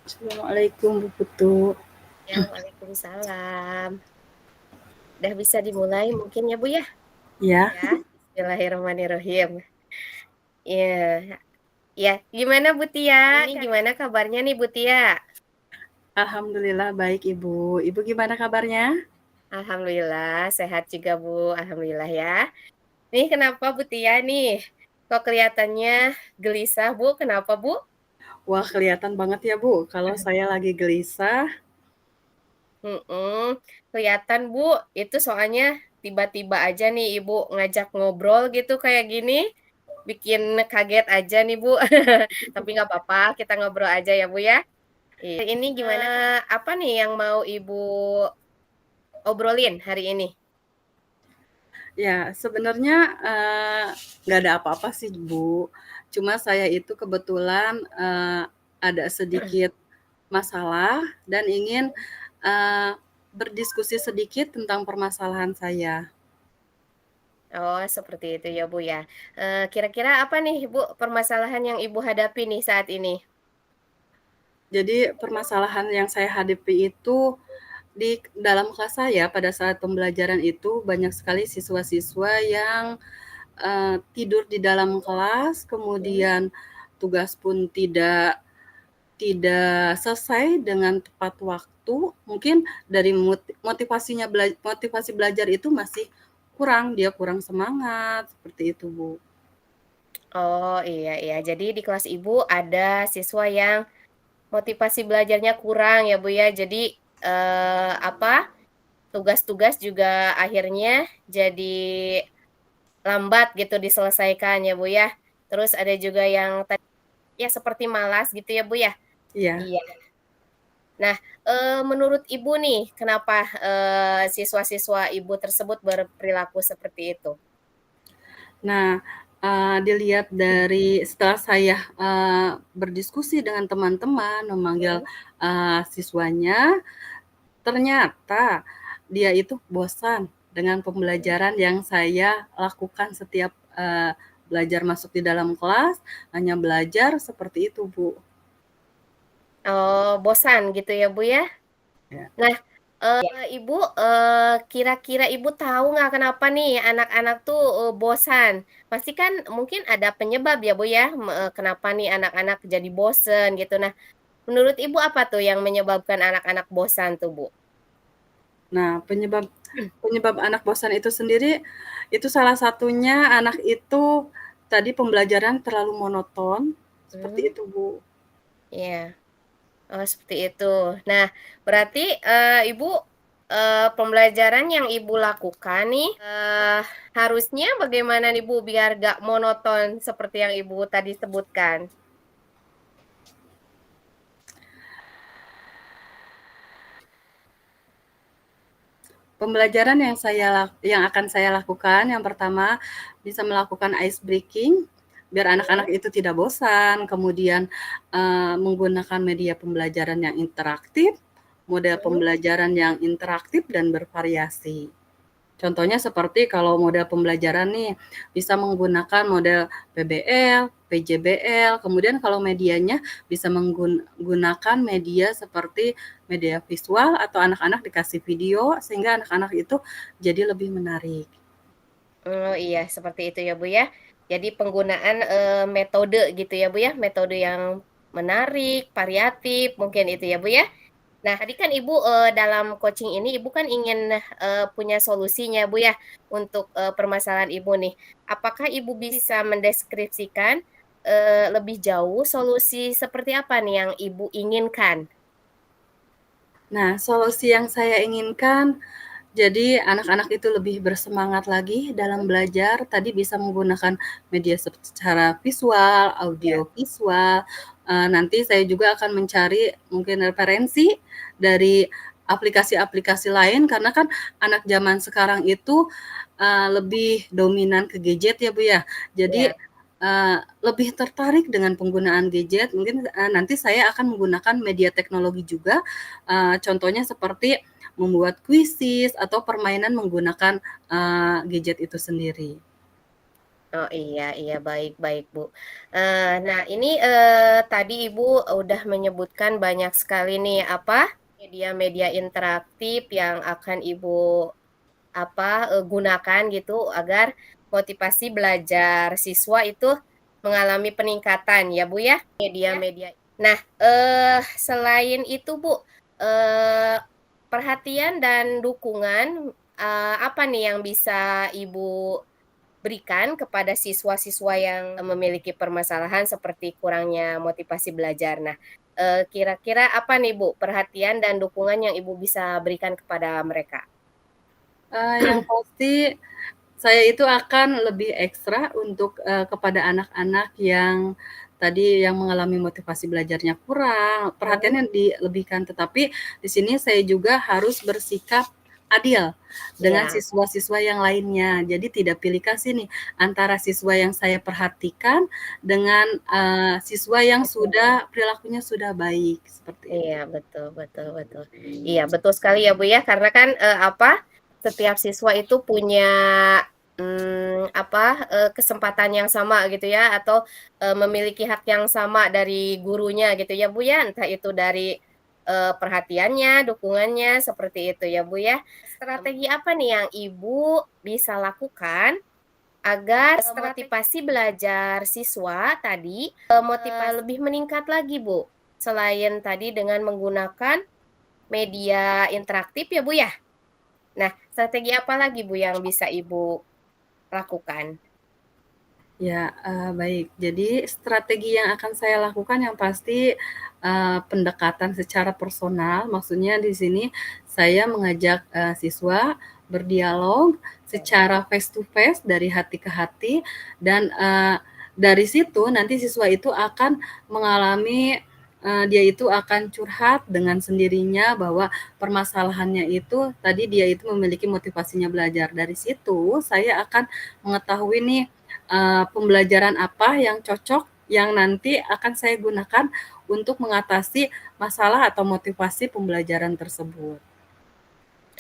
Assalamualaikum Bu Putu. Ya, waalaikumsalam. Udah bisa dimulai mungkin ya Bu ya? Ya, Ya, bismillahirrahmanirrahim. Iya, ya. Gimana Bu Tia? Ini gimana kabarnya nih Bu Tia? alhamdulillah baik Ibu. Ibu gimana kabarnya? Alhamdulillah sehat juga Bu, alhamdulillah ya. Nih kenapa Bu Tia nih? Kok kelihatannya gelisah Bu? Kenapa Bu? Wah, kelihatan banget ya Bu, kalau saya lagi gelisah. Kelihatan Bu, itu soalnya tiba-tiba aja nih Ibu ngajak ngobrol gitu kayak gini. Bikin kaget aja nih Bu. Tapi nggak apa-apa, kita ngobrol aja ya Bu ya. Ini gimana? Apa nih yang mau Ibu obrolin hari ini? Ya, sebenarnya nggak ada apa-apa sih Bu. Cuma saya itu kebetulan ada sedikit masalah dan ingin berdiskusi sedikit tentang permasalahan saya. Oh, seperti itu ya Bu ya. Kira-kira apa nih Bu permasalahan yang Ibu hadapi nih saat ini? Jadi permasalahan yang saya hadapi itu di dalam kelas saya pada saat pembelajaran itu banyak sekali siswa-siswa yang tidur di dalam kelas, kemudian tugas pun tidak tidak selesai dengan tepat waktu. Mungkin dari motivasi belajar itu masih kurang, dia kurang semangat seperti itu, Bu. Oh, iya iya. Jadi di kelas Ibu ada siswa yang motivasi belajarnya kurang ya Bu ya. Jadi apa? Tugas-tugas juga akhirnya jadi lambat gitu diselesaikan ya Bu ya. Terus ada juga yang tadi ya seperti malas gitu ya Bu ya? Iya. Iya. Nah, menurut Ibu nih kenapa, siswa-siswa Ibu tersebut berperilaku seperti itu? Nah, dilihat dari setelah saya berdiskusi dengan teman-teman, memanggil Mhm. siswanya, ternyata dia itu bosan dengan pembelajaran yang saya lakukan setiap belajar masuk di dalam kelas, hanya belajar seperti itu, Bu. Oh, bosan gitu ya Bu ya? Ya. Nah, Ibu, kira-kira Ibu tahu nggak kenapa nih anak-anak tuh, bosan? Pasti kan mungkin ada penyebab ya Bu ya, kenapa nih anak-anak jadi bosen gitu. Nah, menurut Ibu apa tuh yang menyebabkan anak-anak bosan tuh Bu? Nah, penyebab penyebab anak bosan itu sendiri, itu salah satunya anak itu tadi pembelajaran terlalu monoton, seperti Mmm, itu, Bu. iya. Oh, seperti itu. Nah, berarti, Ibu, pembelajaran yang Ibu lakukan nih, harusnya bagaimana nih, Bu, biar nggak monoton seperti yang Ibu tadi sebutkan? Pembelajaran yang akan saya lakukan, yang pertama bisa melakukan ice breaking, biar anak-anak Mhm. itu tidak bosan, kemudian menggunakan media pembelajaran yang interaktif, model Mhm. pembelajaran yang interaktif dan bervariasi. Contohnya seperti kalau model pembelajaran nih, bisa menggunakan model PBL, PJBL, kemudian kalau medianya bisa menggunakan media seperti media visual atau anak-anak dikasih video sehingga anak-anak itu jadi lebih menarik. Oh, iya, seperti itu ya, Bu, ya. Jadi penggunaan, metode gitu ya, Bu, ya, metode yang menarik, variatif, mungkin itu ya, Bu, ya? Nah, tadi kan Ibu, dalam coaching ini Ibu kan ingin, punya solusinya, Bu, ya, untuk, permasalahan Ibu nih. Apakah Ibu bisa mendeskripsikan, lebih jauh solusi seperti apa nih yang Ibu inginkan? Nah, solusi yang saya inginkan, Jadi anak-anak itu lebih bersemangat lagi dalam belajar, tadi bisa menggunakan media secara visual, Ya. audio visual, nanti saya juga akan mencari mungkin referensi dari aplikasi-aplikasi lain karena kan anak zaman sekarang itu, lebih dominan ke gadget ya, Bu, ya. Jadi, Ya. lebih tertarik dengan penggunaan gadget, mungkin, nanti saya akan menggunakan media teknologi juga, contohnya seperti membuat kuisis atau permainan menggunakan, gadget itu sendiri. Oh, iya iya, baik baik, Bu. Nah ini, tadi Ibu udah menyebutkan banyak sekali nih, apa, media-media interaktif yang akan Ibu, apa, gunakan gitu agar motivasi belajar siswa itu mengalami peningkatan ya, Bu, ya, media-media. Nah, selain itu, Bu, eee, perhatian dan dukungan, apa nih yang bisa Ibu berikan kepada siswa-siswa yang memiliki permasalahan seperti kurangnya motivasi belajar. Nah, kira-kira apa nih, Bu, perhatian dan dukungan yang Ibu bisa berikan kepada mereka? Yang pasti saya itu akan lebih ekstra untuk, kepada anak-anak yang tadi yang mengalami motivasi belajarnya kurang, Mhm. perhatiannya dilebihkan. Tetapi di sini saya juga harus bersikap adil dengan Iya. siswa-siswa yang lainnya. Jadi tidak pilih kasih nih antara siswa yang saya perhatikan dengan, siswa yang sudah perilakunya sudah baik, seperti itu. Iya, betul betul betul. Iya, betul sekali ya, Bu, ya, karena kan, apa, setiap siswa itu punya, apa, kesempatan yang sama gitu ya, atau, memiliki hak yang sama dari gurunya gitu ya, Bu, ya, entah itu dari, perhatiannya, dukungannya, seperti itu ya, Bu, ya. Strategi apa nih yang Ibu bisa lakukan agar motivasi belajar siswa tadi, lebih meningkat lagi, Bu? Selain tadi dengan menggunakan media interaktif ya, Bu, ya? Nah, strategi apa lagi, Bu, yang bisa Ibu lakukan? Ya, baik. Jadi strategi yang akan saya lakukan yang pasti, pendekatan secara personal, maksudnya di sini saya mengajak, siswa berdialog secara face to face dari hati ke hati dan, dari situ nanti siswa itu akan mengalami, dia itu akan curhat dengan sendirinya bahwa permasalahannya itu tadi dia itu memiliki motivasinya belajar. Dari situ saya akan mengetahui nih, pembelajaran apa yang cocok yang nanti akan saya gunakan untuk mengatasi masalah atau motivasi pembelajaran tersebut.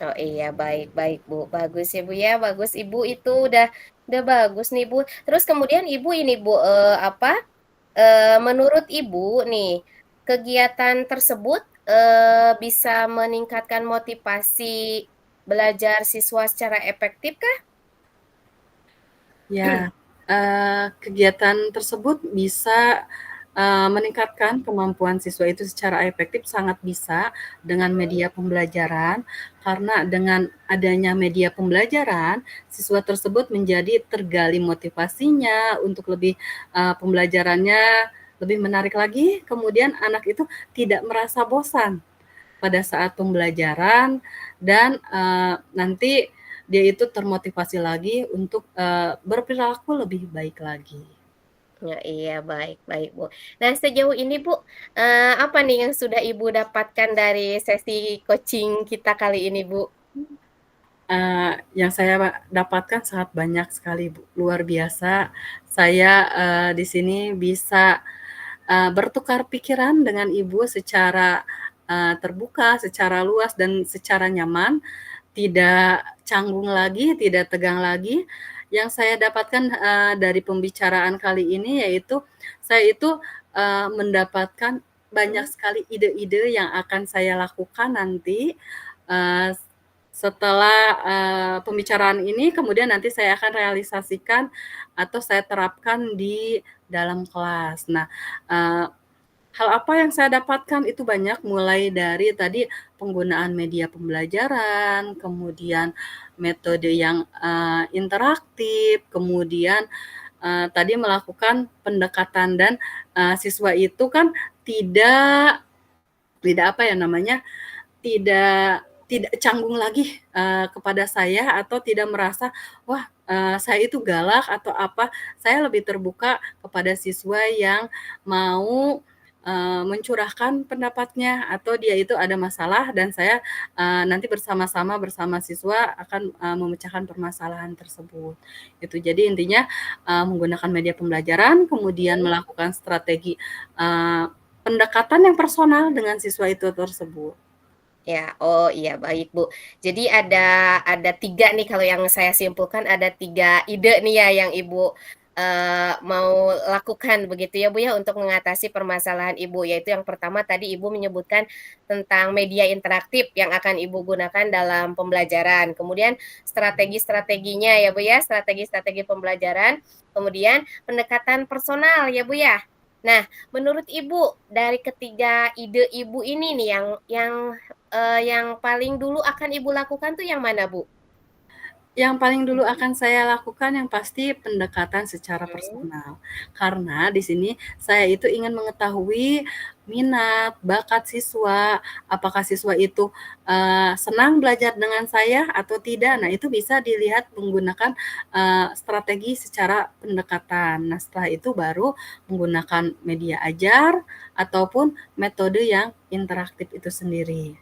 Oh, iya, baik baik, Bu, bagus ya, Bu, ya, bagus Ibu itu udah bagus nih, Bu. Terus kemudian Ibu ini, Bu, apa, menurut Ibu nih, kegiatan tersebut, bisa meningkatkan motivasi belajar siswa secara efektif kah? Ya, kegiatan tersebut bisa, meningkatkan kemampuan siswa itu secara efektif sangat bisa dengan media pembelajaran, karena dengan adanya media pembelajaran, siswa tersebut menjadi tergali motivasinya untuk lebih, pembelajarannya lebih menarik lagi, kemudian anak itu tidak merasa bosan pada saat pembelajaran dan, nanti dia itu termotivasi lagi untuk, berperilaku lebih baik lagi. Ya, iya, baik baik, Bu. Nah, sejauh ini, Bu, apa nih yang sudah Ibu dapatkan dari sesi coaching kita kali ini, Bu? Yang saya dapatkan sangat banyak sekali, Bu, luar biasa. Saya, di sini bisa, bertukar pikiran dengan Ibu secara, terbuka, secara luas, dan secara nyaman, tidak canggung lagi, tidak tegang lagi. Yang saya dapatkan, dari pembicaraan kali ini yaitu, saya itu, mendapatkan banyak Mhm. sekali ide-ide yang akan saya lakukan nanti, eee, setelah, pembicaraan ini kemudian nanti saya akan realisasikan atau saya terapkan di dalam kelas. Nah, eee hal apa yang saya dapatkan itu banyak, mulai dari tadi penggunaan media pembelajaran, kemudian metode yang, interaktif, kemudian, tadi melakukan pendekatan dan, siswa itu kan tidak tidak apa ya namanya, tidak tidak canggung lagi, kepada saya atau tidak merasa, "Wah, saya itu galak," atau apa. Saya lebih terbuka kepada siswa yang mau, mencurahkan pendapatnya atau dia itu ada masalah dan saya, nanti bersama-sama bersama siswa akan, memecahkan permasalahan tersebut. Itu. Jadi intinya, menggunakan media pembelajaran, kemudian Mhm. melakukan strategi, pendekatan yang personal dengan siswa itu tersebut. Ya, oh iya baik Bu. Jadi ada 3 nih kalau yang saya simpulkan ada 3 ide nih ya yang Ibu, mau lakukan begitu ya Bu ya untuk mengatasi permasalahan Ibu, yaitu yang pertama tadi Ibu menyebutkan tentang media interaktif yang akan Ibu gunakan dalam pembelajaran, kemudian strategi-strateginya ya Bu ya, strategi-strategi pembelajaran, kemudian pendekatan personal ya Bu ya. Nah, menurut Ibu dari ketiga ide Ibu ini nih yang paling dulu akan Ibu lakukan tuh yang mana, Bu? Yang paling dulu akan saya lakukan yang pasti pendekatan secara Mhm. personal. Karena di sini saya itu ingin mengetahui minat, bakat siswa, apakah siswa itu, senang belajar dengan saya atau tidak. Nah, itu bisa dilihat menggunakan, strategi secara pendekatan. Nah, setelah itu baru menggunakan media ajar ataupun metode yang interaktif itu sendiri.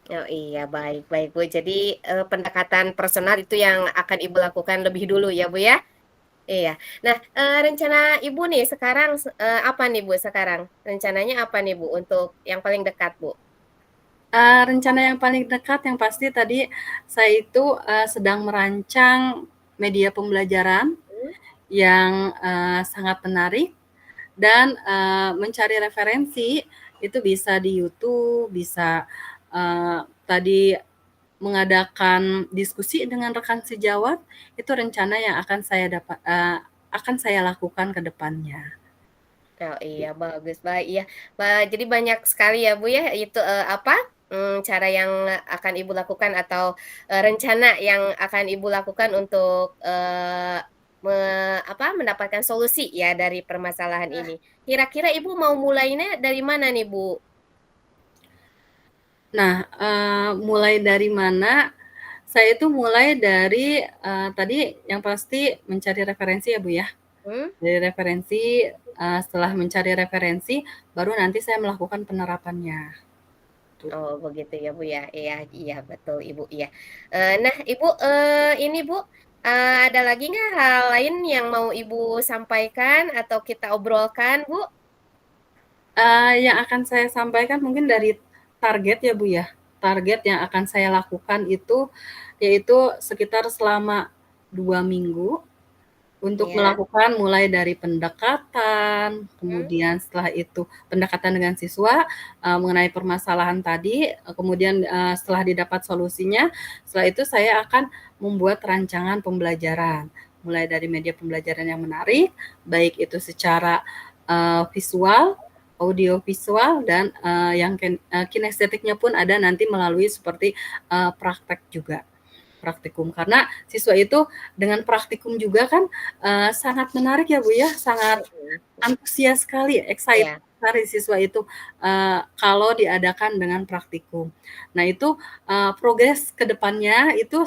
Oh iya, baik baik, Bu. Jadi, pendekatan personal itu yang akan Ibu lakukan lebih dulu ya, Bu, ya? Iya. Nah, rencana Ibu nih sekarang apa nih, Bu, sekarang? Rencananya apa nih, Bu, untuk yang paling dekat, Bu? Rencana yang paling dekat yang pasti tadi saya itu, sedang merancang media pembelajaran Mhm. yang, sangat menarik dan, mencari referensi itu bisa di YouTube, bisa, tadi mengadakan diskusi dengan rekan sejawat, itu rencana yang akan saya lakukan ke depannya. Oh iya, bagus, baik, iya. Jadi banyak sekali ya, Bu, ya, itu, cara yang akan Ibu lakukan atau, rencana yang akan Ibu lakukan untuk, mendapatkan solusi ya dari permasalahan ini. Kira-kira Ibu mau mulainya dari mana nih, Bu? Nah, mulai dari mana, saya itu mulai dari, tadi yang pasti mencari referensi ya, Bu, ya. Hmm. Dari referensi, setelah mencari referensi, baru nanti saya melakukan penerapannya, tuh. Oh begitu ya, Bu, ya. Iya iya betul, Ibu, iya. Nah Ibu, ini Bu, ada lagi nggak hal lain yang mau Ibu sampaikan atau kita obrolkan, Bu? Yang akan saya sampaikan mungkin dari target ya, Bu, ya. Target yang akan saya lakukan itu, yaitu sekitar selama 2 minggu untuk Iya. melakukan mulai dari pendekatan, Mhm. kemudian setelah itu pendekatan dengan siswa, mengenai permasalahan tadi, kemudian, setelah didapat solusinya, setelah itu saya akan membuat rancangan pembelajaran. Mulai dari media pembelajaran yang menarik, baik itu secara, visual, audio visual, dan, yang kinestetiknya pun ada nanti melalui seperti, praktek juga. Praktikum, karena siswa itu dengan praktikum juga kan, sangat menarik ya, Bu, ya, sangat Mhm. antusias sekali, excited Iya. sekali siswa itu, kalau diadakan dengan praktikum. Nah itu, progres ke depannya itu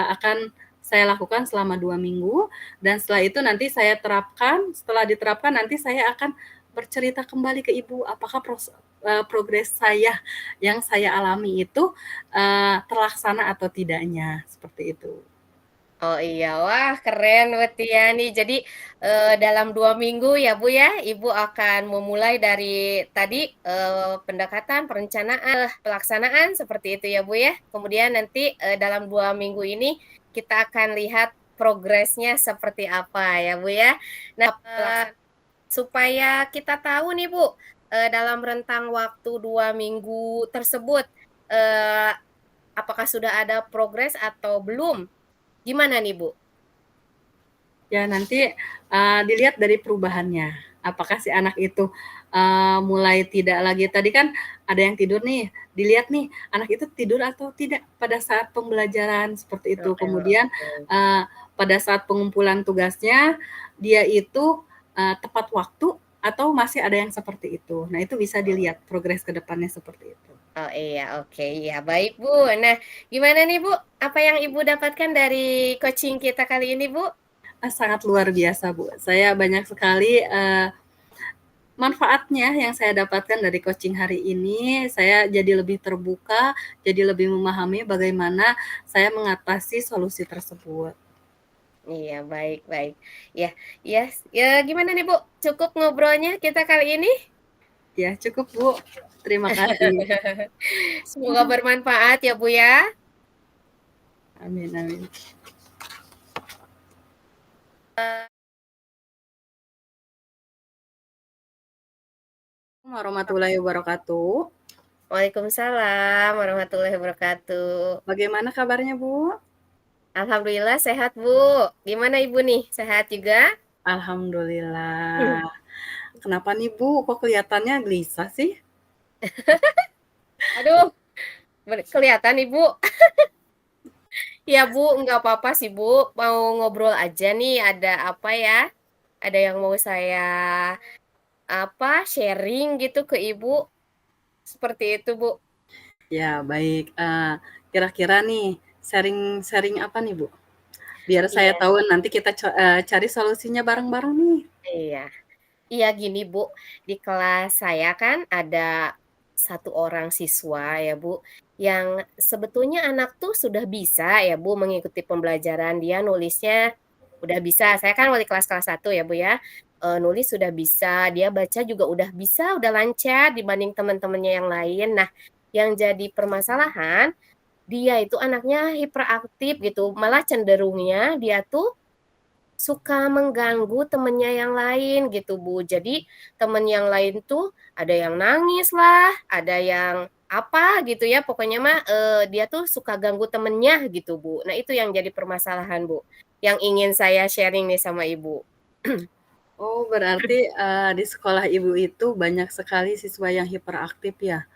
akan saya lakukan selama 2 minggu dan setelah itu nanti saya terapkan, setelah diterapkan nanti saya akan bercerita kembali ke Ibu apakah progres saya yang saya alami itu, terlaksana atau tidaknya, seperti itu. Oh iya, wah keren berarti ya nih. Jadi, dalam 2 minggu ya, Bu, ya, Ibu akan memulai dari tadi, pendekatan, perencanaan, pelaksanaan seperti itu ya, Bu, ya. Kemudian nanti, dalam 2 minggu ini kita akan lihat progresnya seperti apa ya, Bu, ya. Nah, supaya kita tahu nih, Bu, dalam rentang waktu 2 minggu tersebut, eee, apakah sudah ada progres atau belum? Gimana nih, Bu? Ya nanti, dilihat dari perubahannya. Apakah si anak itu, mulai tidak lagi tadi kan ada yang tidur nih, dilihat nih anak itu tidur atau tidak pada saat pembelajaran, seperti itu. Kemudian, Oke. pada saat pengumpulan tugasnya, dia itu, tepat waktu atau masih ada yang seperti itu. Nah, itu bisa dilihat progres ke depannya seperti itu. Oh iya, oke, ya baik Bu. Nah, gimana nih Bu? Apa yang Ibu dapatkan dari coaching kita kali ini Bu? Sangat luar biasa, Bu. Saya banyak sekali manfaatnya yang saya dapatkan dari coaching hari ini. Saya jadi lebih terbuka, jadi lebih memahami bagaimana saya mengatasi solusi tersebut. Iya, baik, baik. Ya, ya, ya gimana nih Bu? Cukup ngobrolnya kita kali ini? Ya, cukup, Bu. Terima kasih. Semoga bermanfaat ya Bu ya. Amin, amin. Warahmatullahi wabarakatuh. Waalaikumsalam warahmatullahi wabarakatuh. Bagaimana kabarnya, Bu? Alhamdulillah sehat Bu. Gimana Ibu nih? Sehat juga? Alhamdulillah. Kenapa nih, Bu? Kok kelihatannya gelisah sih? Aduh, kelihatan Ibu. Ya Bu, nggak apa-apa sih Bu. Mau ngobrol aja nih. Ada apa ya? Ada yang mau saya sharing gitu ke Ibu. Seperti itu Bu. Ya, baik. Kira-kira nih, sharing-sharing apa nih, Bu? Biar saya Iya, tahu nanti kita cari solusinya bareng-bareng nih. iya. Iya gini Bu, di kelas saya kan ada satu orang siswa ya Bu, yang sebetulnya anak tuh sudah bisa ya Bu mengikuti pembelajaran. Dia nulisnya udah bisa, saya kan wali kelas kelas 1 ya Bu ya, nulis sudah bisa, dia baca juga udah bisa, udah lancar dibanding teman-temannya yang lain. Nah, yang jadi permasalahan, dia itu anaknya hiperaktif gitu, malah cenderungnya dia tuh suka mengganggu temennya yang lain gitu, Bu. Jadi temen yang lain tuh ada yang nangis lah, ada yang apa gitu ya, pokoknya mah, dia tuh suka ganggu temennya gitu, Bu. Nah itu yang jadi permasalahan, Bu, yang ingin saya sharing nih sama Ibu. Oh, berarti, di sekolah Ibu itu banyak sekali siswa yang hiperaktif ya?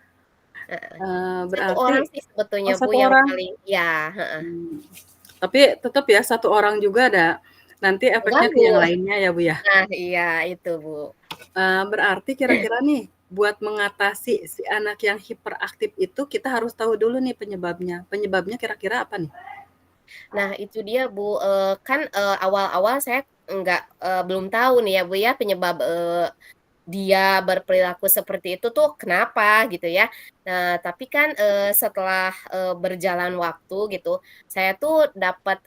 Heeh. Satu Berarti orang sih sebetulnya, oh, Bu, satu yang orang? paling ya, heeh, Mmm, tapi tetap ya satu orang juga ada nanti efeknya ke mengganggu. yang lainnya ya, Bu, ya? Nah iya itu, Bu. Berarti kira-kira nih, buat mengatasi si anak yang hiperaktif itu kita harus tahu dulu nih penyebabnya. Penyebabnya kira-kira apa nih? Nah, itu dia, Bu, kan, awal-awal saya belum tahu nih ya, Bu, ya, penyebab, dia berperilaku seperti itu tuh kenapa gitu ya. Nah, tapi kan, setelah, berjalan waktu gitu, saya tuh dapat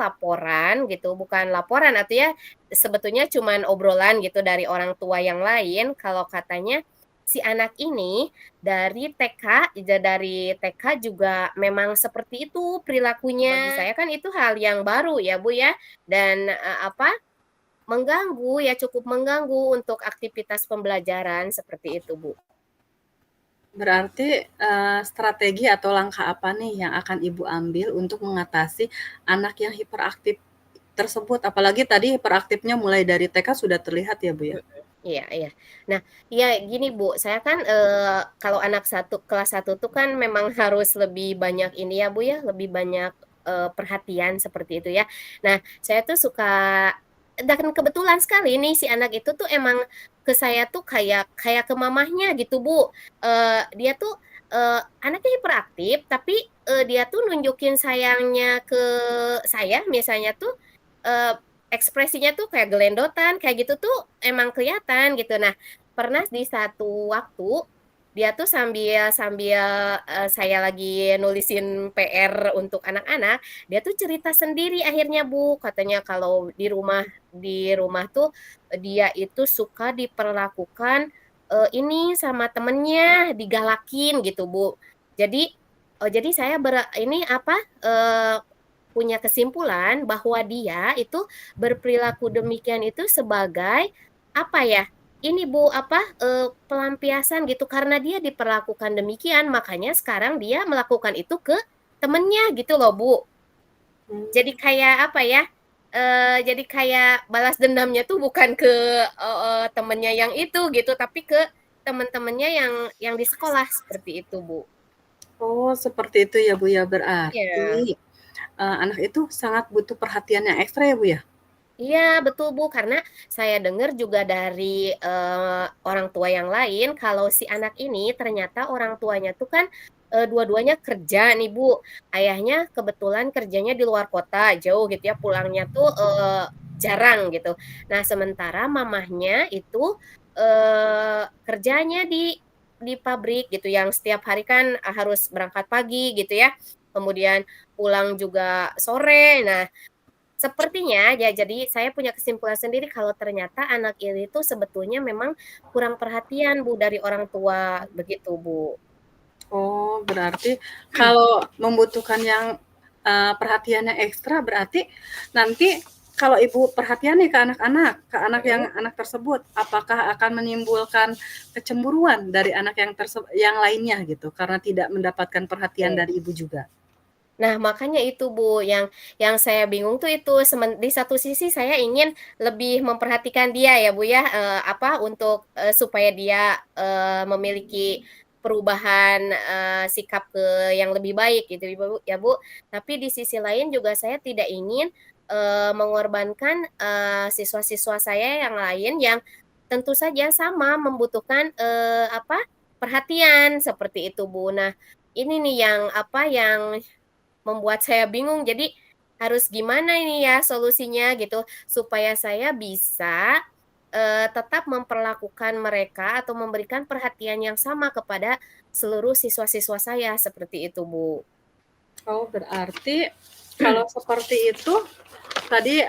laporan gitu, bukan laporan artinya sebetulnya cuman obrolan gitu dari orang tua yang lain kalau katanya si anak ini dari TK juga memang seperti itu perilakunya. Bagi saya kan itu hal yang baru ya, Bu, ya, dan, mengganggu, ya cukup mengganggu untuk aktivitas pembelajaran seperti itu, Bu. Berarti, strategi atau langkah apa nih yang akan Ibu ambil untuk mengatasi anak yang hiperaktif tersebut? Apalagi tadi hiperaktifnya mulai dari TK sudah terlihat ya, Bu, ya? Mhm, iya, iya. Nah, iya gini Bu, saya kan, kalau anak kelas satu tuh kan memang harus lebih banyak ini ya Bu ya, lebih banyak, perhatian seperti itu ya. Nah, saya tuh suka dan kebetulan sekali nih si anak itu tuh emang ke saya tuh kayak kayak ke mamahnya gitu Bu. Dia tuh, anaknya hiperaktif tapi, dia tuh nunjukin sayangnya ke saya misalnya tuh, eee, ekspresinya tuh kayak gelendotan, kayak gitu tuh emang kelihatan gitu. Nah, pernah di satu waktu, dia tuh sambil sambil, saya lagi nulisin PR untuk anak-anak, dia tuh cerita sendiri akhirnya, Bu. Katanya kalau di rumah tuh, dia itu suka diperlakukan, ini sama temennya, digalakin gitu, Bu. Jadi saya ini punya kesimpulan bahwa dia itu berperilaku demikian itu sebagai, apa ya, ini Bu, pelampiasan gitu, karena dia diperlakukan demikian, makanya sekarang dia melakukan itu ke temennya gitu loh, Bu. Jadi Mmm, kayak, apa ya, jadi kayak balas dendamnya tuh bukan ke, temennya yang itu gitu, tapi ke temen-temennya yang di sekolah, seperti itu, Bu. oh seperti itu ya, Bu, ya. Iya. Berarti, anak itu sangat butuh perhatian yang ekstra ya, Bu, ya? Iya, betul, Bu, karena saya dengar juga dari, orang tua yang lain kalau si anak ini ternyata orang tuanya tuh kan, dua-duanya kerja nih, Bu. Ayahnya kebetulan kerjanya di luar kota, jauh gitu ya, pulangnya tuh, jarang gitu. Nah, sementara mamahnya itu, kerjanya di pabrik gitu yang setiap hari kan, harus berangkat pagi gitu ya, kemudian pulang juga sore. Nah, sepertinya ya jadi saya punya kesimpulan sendiri kalau ternyata anak ini tuh sebetulnya memang kurang perhatian Bu dari orang tua, begitu Bu. Oh, berarti kalau membutuhkan yang, perhatiannya ekstra berarti nanti kalau Ibu perhatian nih ke anak yang Mhm, anak tersebut, apakah akan menimbulkan kecemburuan dari anak yang lainnya gitu, karena tidak mendapatkan perhatian oke. dari Ibu juga? Nah, makanya itu, Bu, yang saya bingung tuh itu, di satu sisi saya ingin lebih memperhatikan dia ya, Bu, ya, untuk, supaya dia, memiliki perubahan, sikap ke yang lebih baik gitu, ya, Bu. Tapi di sisi lain juga saya tidak ingin, mengorbankan, siswa-siswa saya yang lain yang tentu saja sama membutuhkan, perhatian, seperti itu, Bu. Nah, ini nih yang membuat saya bingung, jadi harus gimana ini ya solusinya gitu, supaya saya bisa, tetap memperlakukan mereka atau memberikan perhatian yang sama kepada seluruh siswa-siswa saya, seperti itu, Bu. Oh, berarti kalau seperti itu tadi,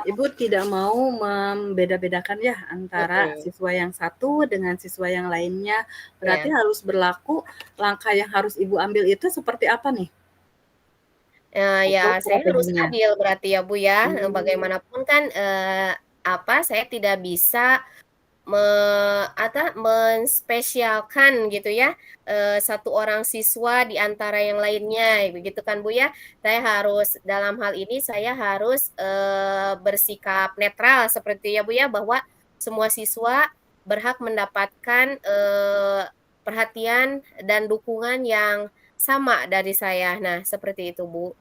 Ibu tidak mau membeda-bedakan ya antara Mhm, siswa yang satu dengan siswa yang lainnya, berarti iya. harus berlaku langkah yang harus Ibu ambil itu seperti apa nih untuk Ya saya harus strateginya? adil berarti ya, Bu, ya, Mmm, bagaimanapun kan, saya tidak bisa menspesialkan gitu ya, satu orang siswa di antara yang lainnya, begitu kan, Bu, ya. Saya harus dalam hal ini saya harus, bersikap netral seperti ya, Bu, ya, bahwa semua siswa berhak mendapatkan, perhatian dan dukungan yang sama dari saya. Nah, seperti itu, Bu.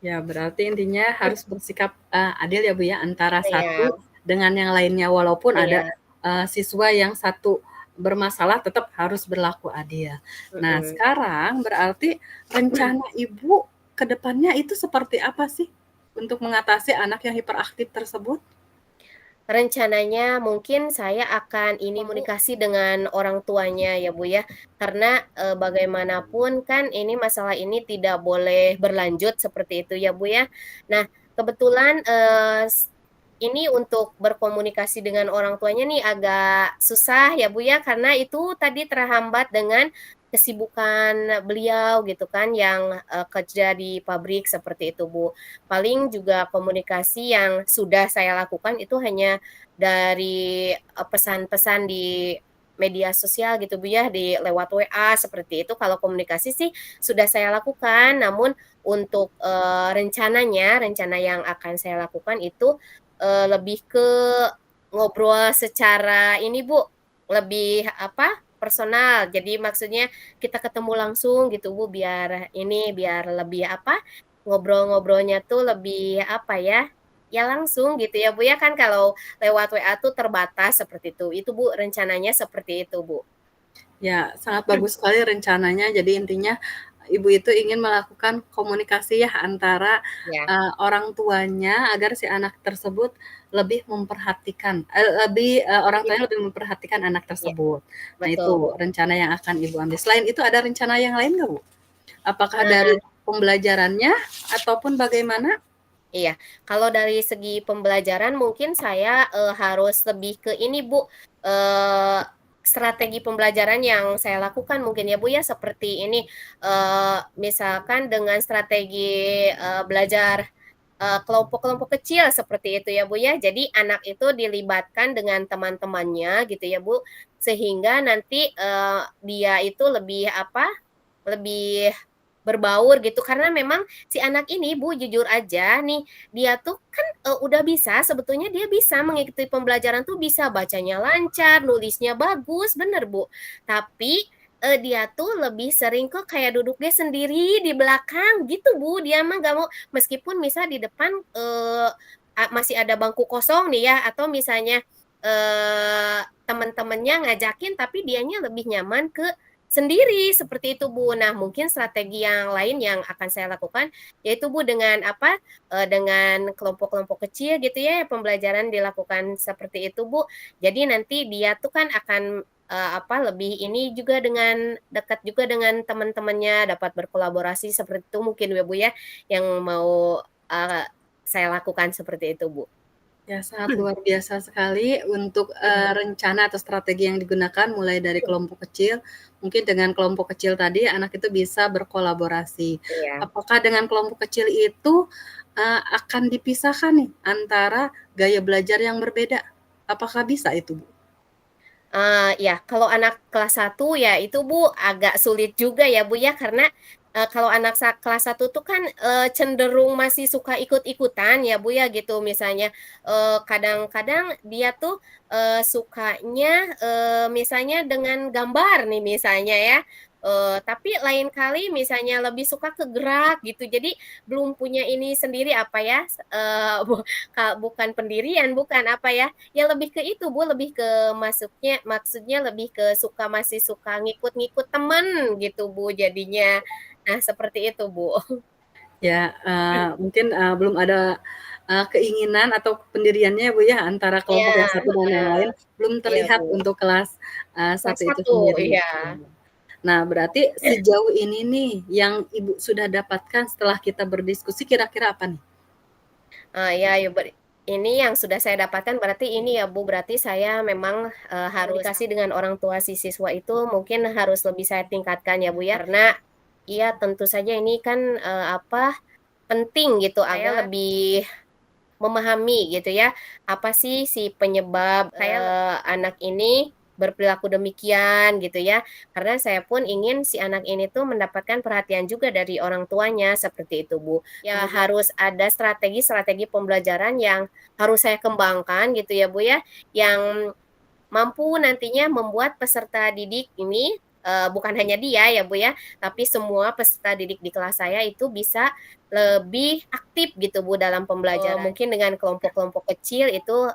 ya berarti intinya harus bersikap, adil ya Bu ya antara Iya, satu dengan yang lainnya walaupun ada, iya, siswa yang satu bermasalah tetap harus berlaku adil. Nah mhm. sekarang berarti rencana Ibu ke depannya itu seperti apa sih untuk mengatasi anak yang hiperaktif tersebut? Rencananya mungkin saya akan ini komunikasi dengan orang tuanya ya, Bu, ya. Karena, bagaimanapun kan ini masalah ini tidak boleh berlanjut seperti itu ya, Bu, ya. Nah, kebetulan, ini untuk berkomunikasi dengan orang tuanya nih agak susah ya, Bu, ya, karena itu tadi terhambat dengan kesibukan beliau gitu kan yang, kerja di pabrik seperti itu, Bu. Paling juga komunikasi yang sudah saya lakukan itu hanya dari, pesan-pesan di media sosial gitu, Bu, ya, di lewat WA seperti itu kalau komunikasi sih sudah saya lakukan. Namun untuk, rencana yang akan saya lakukan itu, lebih ke ngobrol secara ini, Bu, lebih personal. Jadi maksudnya kita ketemu langsung gitu, Bu, biar lebih ngobrol-ngobrolnya tuh lebih ya langsung gitu ya, Bu, ya, kan kalau lewat WA tuh terbatas seperti itu. Itu, Bu, rencananya seperti itu, Bu. Ya, sangat bagus sekali rencananya. Jadi intinya Ibu itu ingin melakukan komunikasi ya antara, Ya, orang tuanya agar si anak tersebut lebih memperhatikan orang iya, tuanya lebih memperhatikan anak iya, tersebut. Nah betul, Bu. itu rencana yang akan Ibu ambil. Selain itu ada rencana yang lain nggak, Bu? Apakah Nah, dari pembelajarannya ataupun bagaimana? iya, kalau dari segi pembelajaran mungkin saya, harus lebih ke ini, Bu, eee, strategi pembelajaran yang saya lakukan mungkin ya, Bu, ya, seperti ini, misalkan dengan strategi, belajar, kelompok-kelompok kecil seperti itu ya, Bu, ya. Jadi anak itu dilibatkan dengan teman-temannya gitu ya, Bu, sehingga nanti, dia itu lebih berbaur gitu karena memang si anak ini Bu, jujur aja nih, dia tuh kan, udah bisa sebetulnya dia bisa mengikuti pembelajaran tuh bisa, bacanya lancar, nulisnya bagus, bener Bu. Tapi, dia tuh lebih sering kok kayak duduk dia sendiri di belakang gitu Bu, dia mah nggak mau meskipun misal di depan, masih ada bangku kosong nih ya, atau misalnya teman-temannya ngajakin tapi dianya lebih nyaman ke sendiri seperti itu Bu. Nah mungkin strategi yang lain yang akan saya lakukan yaitu Bu dengan apa dengan kelompok-kelompok kecil gitu ya pembelajaran dilakukan seperti itu Bu. Jadi nanti dia tuh kan akan apa lebih ini juga dengan dekat juga dengan teman-temannya dapat berkolaborasi seperti itu mungkin ya Bu ya yang mau saya lakukan seperti itu Bu. Ya, sangat luar biasa sekali untuk, rencana atau strategi yang digunakan mulai dari kelompok kecil, mungkin dengan kelompok kecil tadi anak itu bisa berkolaborasi. Iya. Apakah dengan kelompok kecil itu, akan dipisahkan nih antara gaya belajar yang berbeda? Apakah bisa itu, Bu? Ya kalau anak kelas 1 ya itu Bu, agak sulit juga ya Bu ya, karena, kalau anak kelas 1 tuh kan, cenderung masih suka ikut-ikutan ya Bu ya gitu misalnya, kadang-kadang dia tuh, sukanya, misalnya dengan gambar nih misalnya ya, tapi lain kali misalnya lebih suka ke gerak gitu. Jadi belum punya ini sendiri apa ya, bukan pendirian, bukan apa ya, ya lebih ke itu Bu, lebih ke maksudnya lebih ke masih suka ngikut-ngikut temen gitu Bu jadinya. Nah seperti itu Bu. Ya, mungkin, belum ada, keinginan atau pendiriannya ya, Bu, ya, antara Iya, kelompok yang satu dan yang lain, heeh, belum iya terlihat Bu. untuk kelas, Kelas 1 itu 1 sendiri. iya. Nah, berarti sejauh ini nih yang Ibu sudah dapatkan setelah kita berdiskusi kira-kira apa nih? Ya ini yang sudah saya dapatkan berarti ini ya Bu, berarti saya memang, harus komunikasi dengan orang tua si siswa itu mungkin harus lebih saya tingkatkan ya Bu ya, karena iya tentu saja ini kan, apa, penting gitu saya lebih memahami gitu ya, apa sih si penyebab, anak ini berperilaku demikian gitu ya. Karena saya pun ingin si anak ini tuh mendapatkan perhatian juga dari orang tuanya, seperti itu, Bu. Ya harus ada strategi-strategi pembelajaran yang harus saya kembangkan gitu ya, Bu, ya, yang mampu nantinya membuat peserta didik ini, bukan hanya dia ya Bu ya, tapi semua peserta didik di kelas saya itu bisa lebih aktif gitu Bu dalam pembelajaran. Mungkin dengan kelompok-kelompok kecil itu,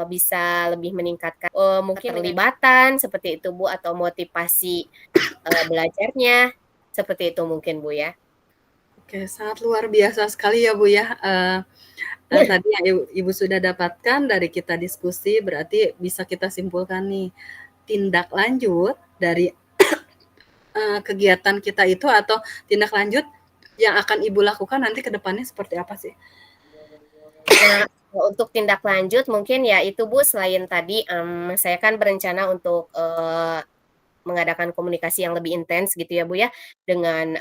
bisa lebih meningkatkan, mungkin keterlibatan seperti itu Bu, atau motivasi, belajarnya, seperti itu mungkin Bu ya. Oke, sangat luar biasa sekali ya, Bu, ya, tadi yang Ibu sudah dapatkan dari kita diskusi berarti bisa kita simpulkan nih, tindak lanjut dari, kegiatan kita itu atau tindak lanjut yang akan Ibu lakukan nanti ke depannya seperti apa sih? Nah, untuk tindak lanjut mungkin ya itu Bu, selain tadi, saya kan berencana untuk, mengadakan komunikasi yang lebih intens gitu ya, Bu, ya, dengan,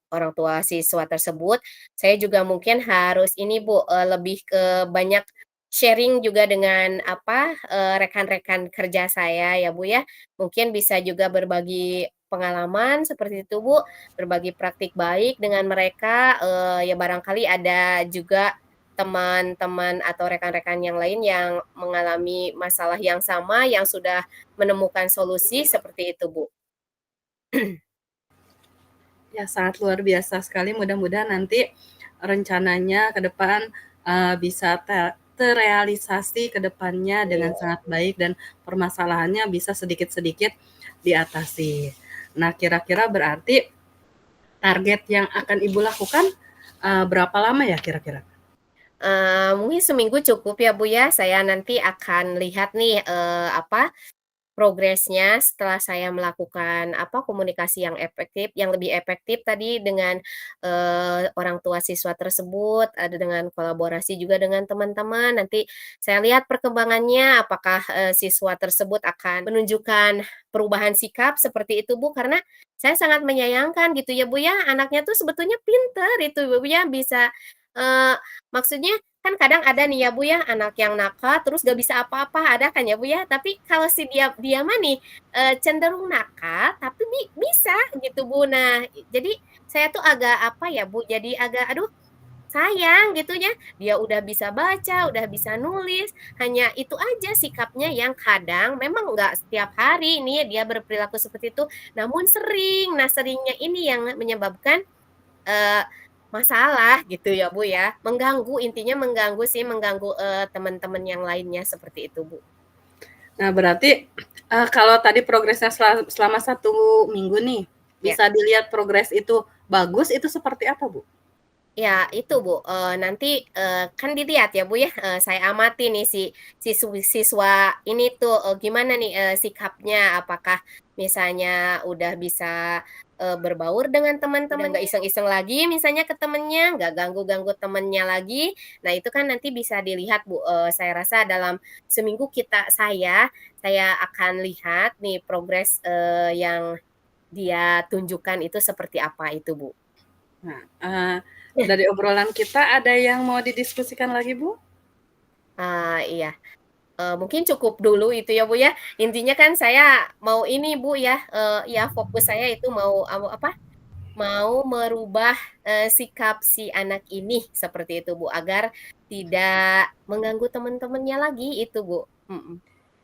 orang tua siswa tersebut. Saya juga mungkin harus ini, Bu, lebih ke banyak sharing juga dengan apa, rekan-rekan kerja saya ya, Bu, ya. Mungkin bisa juga berbagi pengalaman seperti itu, Bu, berbagi praktik baik dengan mereka, ya barangkali ada juga teman-teman atau rekan-rekan yang lain yang mengalami masalah yang sama, yang sudah menemukan solusi seperti itu, Bu. Ya, sangat luar biasa sekali. Mudah-mudahan nanti rencananya ke depan, bisa terrealisasi ke depannya dengan Iya. sangat baik dan permasalahannya bisa sedikit-sedikit diatasi. Nah, kira-kira berarti target yang akan Ibu lakukan, berapa lama ya kira-kira? Mungkin seminggu cukup ya, Bu, ya. Saya nanti akan lihat nih, apa, progresnya setelah saya melakukan, apa, komunikasi yang efektif yang lebih efektif tadi dengan, orang tua siswa tersebut, ada dengan kolaborasi juga dengan teman-teman. Nanti saya lihat perkembangannya, apakah, siswa tersebut akan menunjukkan perubahan sikap seperti itu, Bu, karena saya sangat menyayangkan gitu ya, Bu, ya, anaknya tuh sebetulnya pinter itu, Bu, ya, bisa, eee, maksudnya kan kadang ada nih ya Bu ya, anak yang nakal terus gak bisa apa-apa, ada kan ya Bu ya. Tapi kalau si dia mah nih, cenderung nakal tapi bisa gitu Bu. Nah, jadi saya tuh agak apa ya Bu, jadi agak aduh sayang gitu ya, dia udah bisa baca, udah bisa nulis, hanya itu aja sikapnya yang kadang memang nggak setiap hari nih dia berperilaku seperti itu, namun sering. Nah seringnya ini yang menyebabkan, masalah gitu ya, Bu, ya. Mengganggu, intinya mengganggu sih, mengganggu, teman-teman yang lainnya seperti itu, Bu. Nah, berarti, kalau tadi progresnya selama 1 minggu nih, Ya. bisa dilihat progres itu bagus, itu seperti apa, Bu? Ya itu Bu, nanti, kan dilihat ya Bu ya, saya amati nih si siswa ini tuh, gimana nih, sikapnya, apakah misalnya udah bisa, berbaur dengan teman-teman, nggak iseng-iseng lagi misalnya ke temennya, nggak ganggu-ganggu temennya lagi. Nah itu kan nanti bisa dilihat Bu, saya rasa dalam seminggu saya akan lihat nih progres, yang dia tunjukkan itu seperti apa itu Bu. Nah, dari obrolan kita ada yang mau didiskusikan lagi, Bu? Iya. Mungkin cukup dulu itu ya, Bu, ya. Intinya kan saya mau ini, Bu, ya, ya fokus saya itu mau apa, mau merubah, sikap si anak ini seperti itu, Bu, agar tidak mengganggu teman-temannya lagi itu, Bu. Mhm.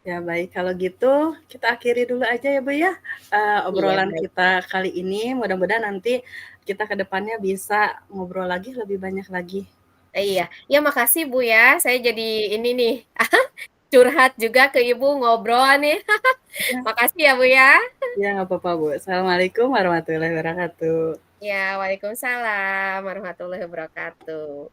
Ya baik, kalau gitu kita akhiri dulu aja ya, Bu, ya, Iya, obrolan baik. kita kali ini. Mudah-mudahan nanti kita ke depannya bisa ngobrol lagi lebih banyak lagi. Iya. Ya makasih, Bu, ya. Saya jadi ini nih, curhat juga ke Ibu, ngobrol nih. Ya, Makasih ya, Bu, ya. ya nggak apa-apa, Bu. Assalamualaikum warahmatullahi wabarakatuh. Ya, waalaikumsalam warahmatullahi wabarakatuh.